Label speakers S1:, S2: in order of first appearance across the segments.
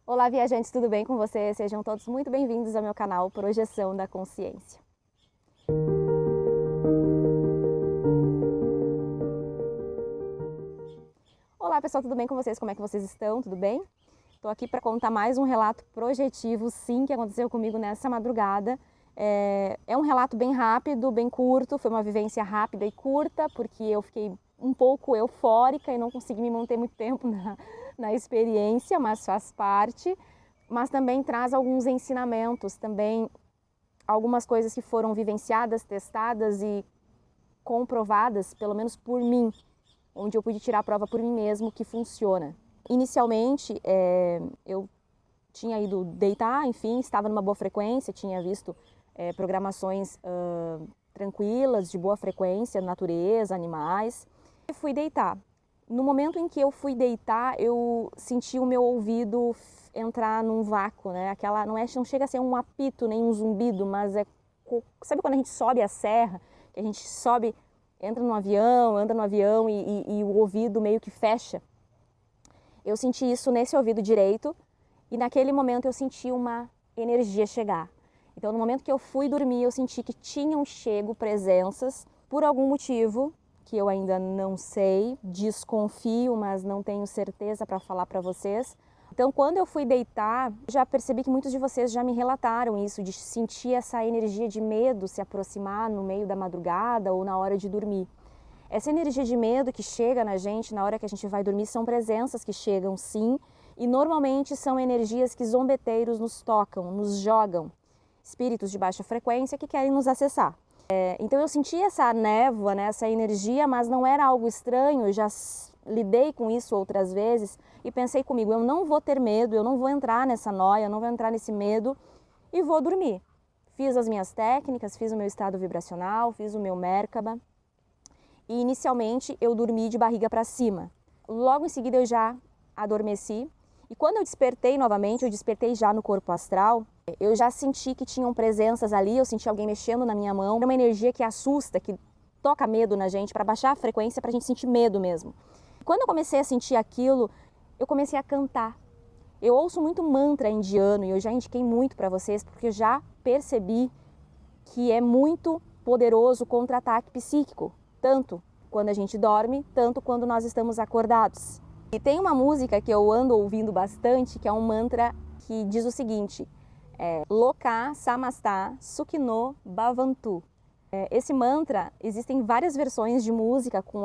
S1: Olá, viajantes, tudo bem com vocês? Sejam todos muito bem-vindos ao meu canal Projeção da Consciência. Olá, pessoal, tudo bem com vocês? Como é que vocês estão? Tudo bem? Estou aqui para contar mais um relato projetivo, sim, que aconteceu comigo nessa madrugada. É um relato bem rápido, bem curto, foi uma vivência rápida e curta, porque eu fiquei um pouco eufórica e não consegui me manter muito tempo na experiência, mas faz parte. Mas também traz alguns ensinamentos, também algumas coisas que foram vivenciadas, testadas e comprovadas, pelo menos por mim, onde eu pude tirar a prova por mim mesmo que funciona. Inicialmente, eu tinha ido deitar, enfim, estava numa boa frequência, tinha visto programações tranquilas, de boa frequência, natureza, animais. E fui deitar. No momento em que eu fui deitar, eu senti o meu ouvido entrar num vácuo, né? Não chega a ser um apito nem um zumbido, mas sabe quando a gente sobe a serra, que a gente sobe, entra no avião e o ouvido meio que fecha? Eu senti isso nesse ouvido direito e naquele momento eu senti uma energia chegar. Então, no momento que eu fui dormir, eu senti que tinham chego presenças por algum motivo que eu ainda não sei, desconfio, mas não tenho certeza para falar para vocês. Então, quando eu fui deitar, já percebi que muitos de vocês já me relataram isso, de sentir essa energia de medo se aproximar no meio da madrugada ou na hora de dormir. Essa energia de medo que chega na gente na hora que a gente vai dormir são presenças que chegam, sim, e normalmente são energias que zombeteiros nos tocam, nos jogam, espíritos de baixa frequência que querem nos acessar. Então eu senti essa névoa, né, essa energia, mas não era algo estranho, eu já lidei com isso outras vezes e pensei comigo, eu não vou ter medo, eu não vou entrar nessa noia, eu não vou entrar nesse medo e vou dormir. Fiz as minhas técnicas, fiz o meu estado vibracional, fiz o meu Merkaba e inicialmente eu dormi de barriga para cima. Logo em seguida eu já adormeci e quando eu despertei novamente, eu despertei já no corpo astral. Eu já senti que tinham presenças ali, eu senti alguém mexendo na minha mão. É uma energia que assusta, que toca medo na gente, para baixar a frequência, para a gente sentir medo mesmo. Quando eu comecei a sentir aquilo, eu comecei a cantar. Eu ouço muito mantra indiano e eu já indiquei muito para vocês, porque eu já percebi que é muito poderoso o contra-ataque psíquico, tanto quando a gente dorme, tanto quando nós estamos acordados. E tem uma música que eu ando ouvindo bastante, que é um mantra que diz o seguinte: Loka Samasta Sukhino Bhavantu. Esse mantra, existem várias versões de música com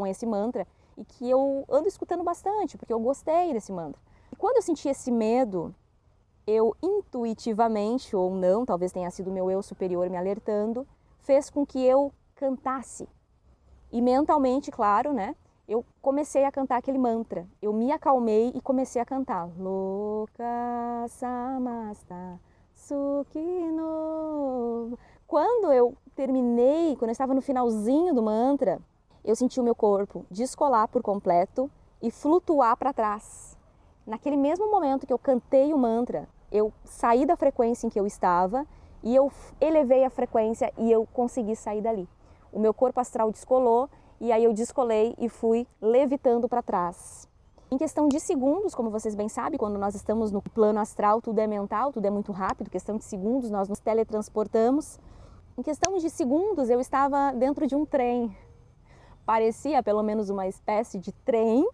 S1: esse mantra, e que eu ando escutando bastante, porque eu gostei desse mantra. E quando eu senti esse medo, eu intuitivamente, ou não, talvez tenha sido o meu eu superior me alertando, fez com que eu cantasse. E mentalmente, claro, né? Eu comecei a cantar aquele mantra. Eu me acalmei e comecei a cantar. Loka Samasta Sukhino. Quando eu terminei, quando eu estava no finalzinho do mantra, eu senti o meu corpo descolar por completo e flutuar para trás. Naquele mesmo momento que eu cantei o mantra, eu saí da frequência em que eu estava e eu elevei a frequência e eu consegui sair dali. O meu corpo astral descolou e aí eu descolei e fui levitando para trás. Em questão de segundos, como vocês bem sabem, quando nós estamos no plano astral, tudo é mental, tudo é muito rápido, questão de segundos, nós nos teletransportamos. Em questão de segundos, eu estava dentro de um trem. Parecia pelo menos uma espécie de trem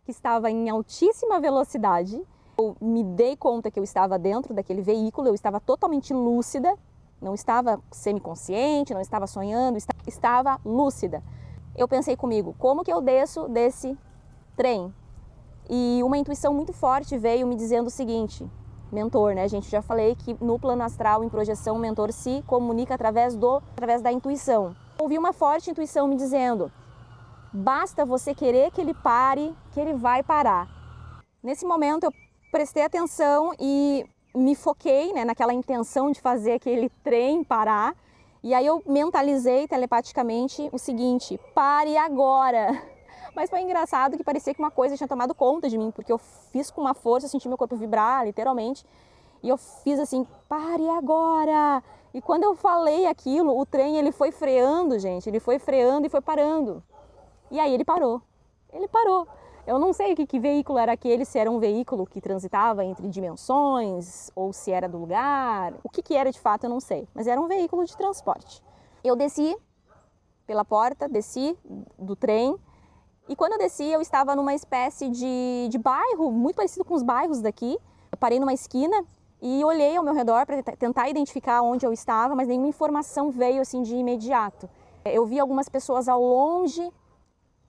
S1: que estava em altíssima velocidade. Eu me dei conta que eu estava dentro daquele veículo, eu estava totalmente lúcida, não estava semiconsciente, não estava sonhando, estava lúcida. Eu pensei comigo, como que eu desço desse trem? E uma intuição muito forte veio me dizendo o seguinte: mentor, né, gente? Já falei que no plano astral, em projeção, o mentor se comunica através da intuição. Ouvi uma forte intuição me dizendo: basta você querer que ele pare, que ele vai parar. Nesse momento eu prestei atenção e me foquei, né, naquela intenção de fazer aquele trem parar. E aí eu mentalizei telepaticamente o seguinte: pare agora! Mas foi engraçado que parecia que uma coisa tinha tomado conta de mim, porque eu fiz com uma força, eu senti meu corpo vibrar, literalmente. E eu fiz assim: pare agora! E quando eu falei aquilo, o trem ele foi freando, gente. Ele foi freando e foi parando. E aí ele parou. Ele parou. Eu não sei que veículo era aquele, se era um veículo que transitava entre dimensões ou se era do lugar. O que era de fato eu não sei, mas era um veículo de transporte. Eu desci pela porta, desci do trem e quando eu desci eu estava numa espécie de bairro, muito parecido com os bairros daqui. Eu parei numa esquina e olhei ao meu redor para tentar identificar onde eu estava, mas nenhuma informação veio assim de imediato. Eu vi algumas pessoas ao longe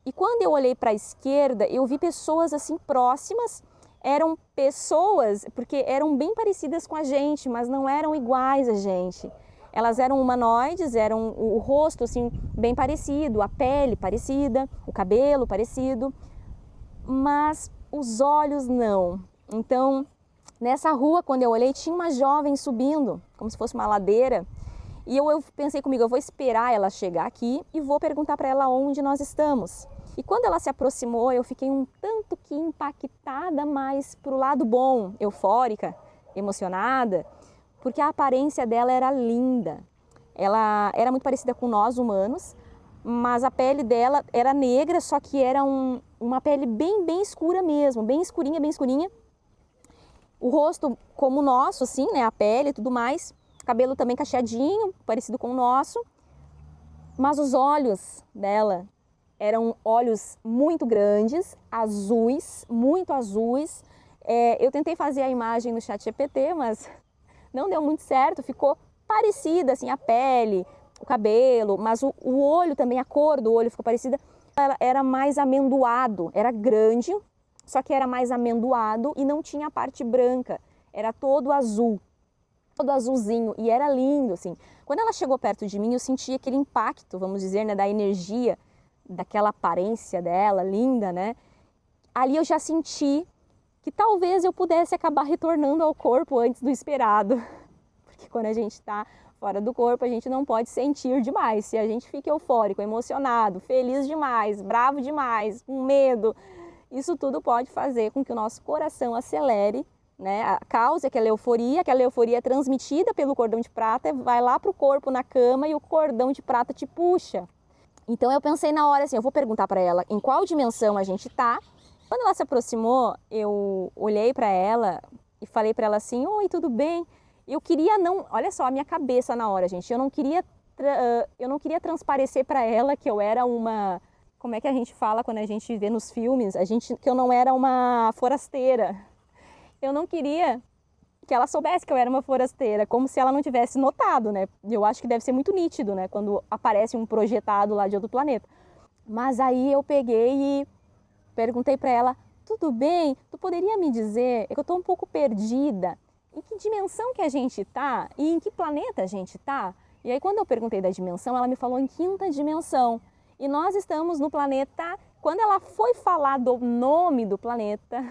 S1: e quando eu olhei para a esquerda, eu vi pessoas assim próximas. Eram pessoas, porque eram bem parecidas com a gente, mas não eram iguais a gente. Elas eram humanoides, eram o rosto assim bem parecido, a pele parecida, o cabelo parecido, mas os olhos não. Então, nessa rua, quando eu olhei, tinha uma jovem subindo, como se fosse uma ladeira. E eu pensei comigo, eu vou esperar ela chegar aqui e vou perguntar para ela onde nós estamos. E quando ela se aproximou, eu fiquei um tanto que impactada, mas para o lado bom, eufórica, emocionada, porque a aparência dela era linda. Ela era muito parecida com nós humanos, mas a pele dela era negra, só que era uma pele bem escura mesmo, bem escurinha, bem escurinha. O rosto como o nosso, assim, né, a pele e tudo mais. Cabelo também cacheadinho, parecido com o nosso. Mas os olhos dela eram olhos muito grandes, azuis, muito azuis. Eu tentei fazer a imagem no ChatGPT, mas não deu muito certo. Ficou parecida, assim, a pele, o cabelo, mas o olho também, a cor do olho ficou parecida. Ela era mais amendoado, era grande, só que era mais amendoado e não tinha a parte branca. Era todo azul. Todo azulzinho, e era lindo, assim. Quando ela chegou perto de mim, eu senti aquele impacto, vamos dizer, né, da energia, daquela aparência dela, linda, né? Ali eu já senti que talvez eu pudesse acabar retornando ao corpo antes do esperado. Porque quando a gente está fora do corpo, a gente não pode sentir demais. Se a gente fica eufórico, emocionado, feliz demais, bravo demais, com medo, isso tudo pode fazer com que o nosso coração acelere, né, causa aquela euforia é transmitida pelo cordão de prata, vai lá para o corpo na cama e o cordão de prata te puxa. Então eu pensei na hora assim, eu vou perguntar para ela em qual dimensão a gente tá. Quando ela se aproximou, eu olhei para ela e falei para ela assim, oi, tudo bem? Eu queria não, olha só a minha cabeça na hora, gente, eu não queria transparecer para ela que eu era uma, como é que a gente fala quando a gente vê nos filmes, que eu não era uma forasteira. Eu não queria que ela soubesse que eu era uma forasteira, como se ela não tivesse notado, né? Eu acho que deve ser muito nítido, né? Quando aparece um projetado lá de outro planeta. Mas aí eu peguei e perguntei para ela, tudo bem? Tu poderia me dizer, é que eu estou um pouco perdida, em que dimensão que a gente tá e em que planeta a gente tá? E aí quando eu perguntei da dimensão, ela me falou em quinta dimensão. E nós estamos no planeta, quando ela foi falar do nome do planeta,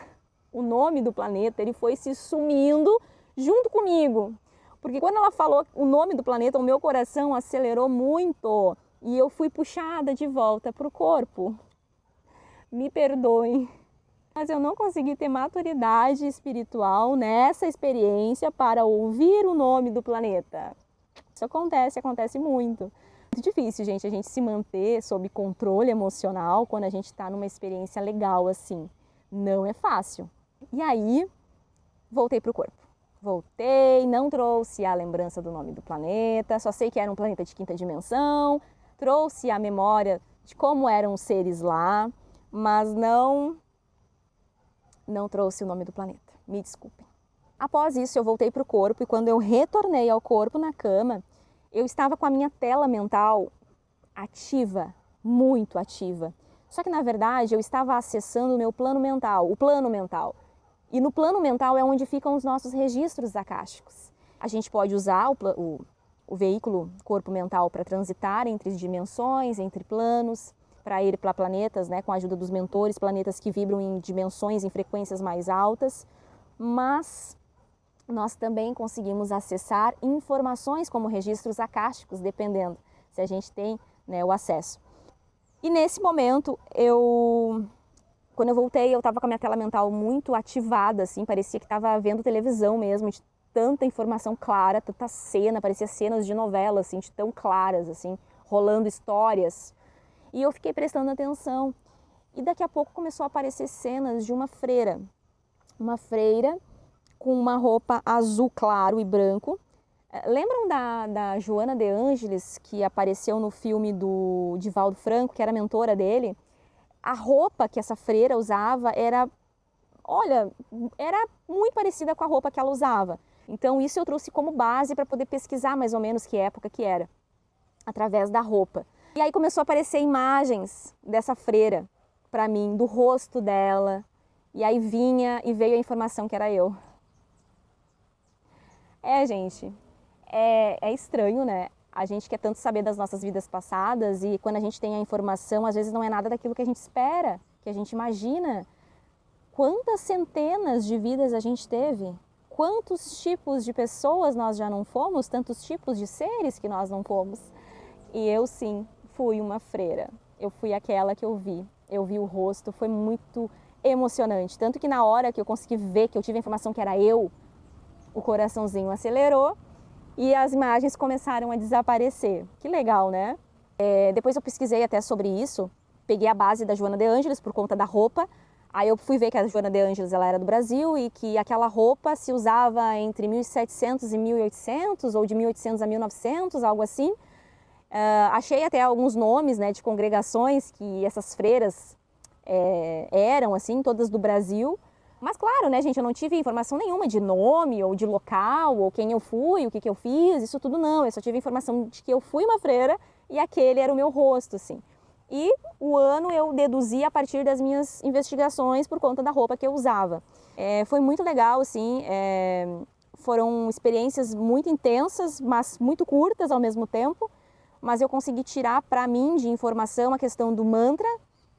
S1: o nome do planeta, ele foi se sumindo junto comigo. Porque quando ela falou o nome do planeta, o meu coração acelerou muito e eu fui puxada de volta para o corpo. Me perdoem, mas eu não consegui ter maturidade espiritual nessa experiência para ouvir o nome do planeta. Isso acontece muito. Muito difícil, gente, a gente se manter sob controle emocional quando a gente está numa experiência legal assim. Não é fácil. E aí, voltei para o corpo. Voltei, não trouxe a lembrança do nome do planeta, só sei que era um planeta de quinta dimensão, trouxe a memória de como eram os seres lá, mas não trouxe o nome do planeta. Me desculpem. Após isso, eu voltei para o corpo e quando eu retornei ao corpo na cama, eu estava com a minha tela mental ativa, muito ativa. Só que, na verdade, eu estava acessando o meu plano mental, o plano mental. E no plano mental é onde ficam os nossos registros acásticos. A gente pode usar o veículo corpo mental para transitar entre dimensões, entre planos, para ir para planetas, né, com a ajuda dos mentores, planetas que vibram em dimensões, em frequências mais altas. Mas nós também conseguimos acessar informações como registros acásticos, dependendo se a gente tem, né, o acesso. E nesse momento, quando eu voltei, eu estava com a minha tela mental muito ativada, assim, parecia que estava vendo televisão mesmo, de tanta informação clara, tanta cena, parecia cenas de novela, assim, de tão claras, assim, rolando histórias. E eu fiquei prestando atenção. e daqui a pouco começou a aparecer cenas de uma freira com uma roupa azul claro e branco. Lembram da Joana de Ângeles, que apareceu no filme do Divaldo Franco, que era mentora dele? A roupa que essa freira usava era muito parecida com a roupa que ela usava. Então isso eu trouxe como base para poder pesquisar mais ou menos que época que era, através da roupa. E aí começou a aparecer imagens dessa freira para mim, do rosto dela, e aí veio a informação que era eu. Gente, é estranho, né? A gente quer tanto saber das nossas vidas passadas e quando a gente tem a informação, às vezes não é nada daquilo que a gente espera, que a gente imagina. Quantas centenas de vidas a gente teve? Quantos tipos de pessoas nós já não fomos? Tantos tipos de seres que nós não fomos? E eu sim, fui uma freira. Eu fui aquela que eu vi o rosto, foi muito emocionante. Tanto que na hora que eu consegui ver, que eu tive a informação que era eu, o coraçãozinho acelerou e as imagens começaram a desaparecer. Que legal, né? Depois eu pesquisei até sobre isso, peguei a base da Joana de Ângeles por conta da roupa. Aí eu fui ver que a Joana de Ângeles ela era do Brasil e que aquela roupa se usava entre 1700 e 1800 ou de 1800 a 1900, algo assim. Achei até alguns nomes, né, de congregações que essas freiras eram, assim, todas do Brasil. Mas claro, né, gente, eu não tive informação nenhuma de nome ou de local ou quem eu fui, o que eu fiz, isso tudo não. Eu só tive informação de que eu fui uma freira e aquele era o meu rosto, assim. E o ano eu deduzi a partir das minhas investigações por conta da roupa que eu usava. Foi muito legal, assim, foram experiências muito intensas, mas muito curtas ao mesmo tempo. Mas eu consegui tirar para mim de informação a questão do mantra,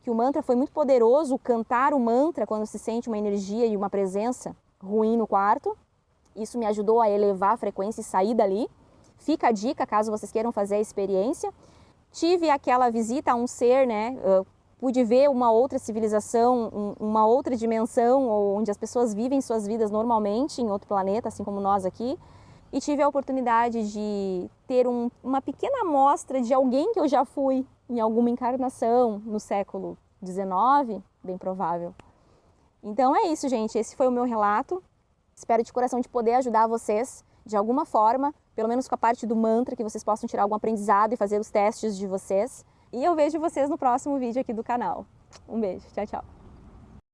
S1: que o mantra foi muito poderoso, cantar o mantra quando se sente uma energia e uma presença ruim no quarto. Isso me ajudou a elevar a frequência e sair dali. Fica a dica caso vocês queiram fazer a experiência. Tive aquela visita a um ser, né? Pude ver uma outra civilização, uma outra dimensão, onde as pessoas vivem suas vidas normalmente em outro planeta, assim como nós aqui. E tive a oportunidade de ter uma pequena amostra de alguém que eu já fui em alguma encarnação no século XIX, bem provável. Então é isso, gente. Esse foi o meu relato. Espero de coração de poder ajudar vocês de alguma forma, pelo menos com a parte do mantra, que vocês possam tirar algum aprendizado e fazer os testes de vocês. E eu vejo vocês no próximo vídeo aqui do canal. Um beijo. Tchau, tchau.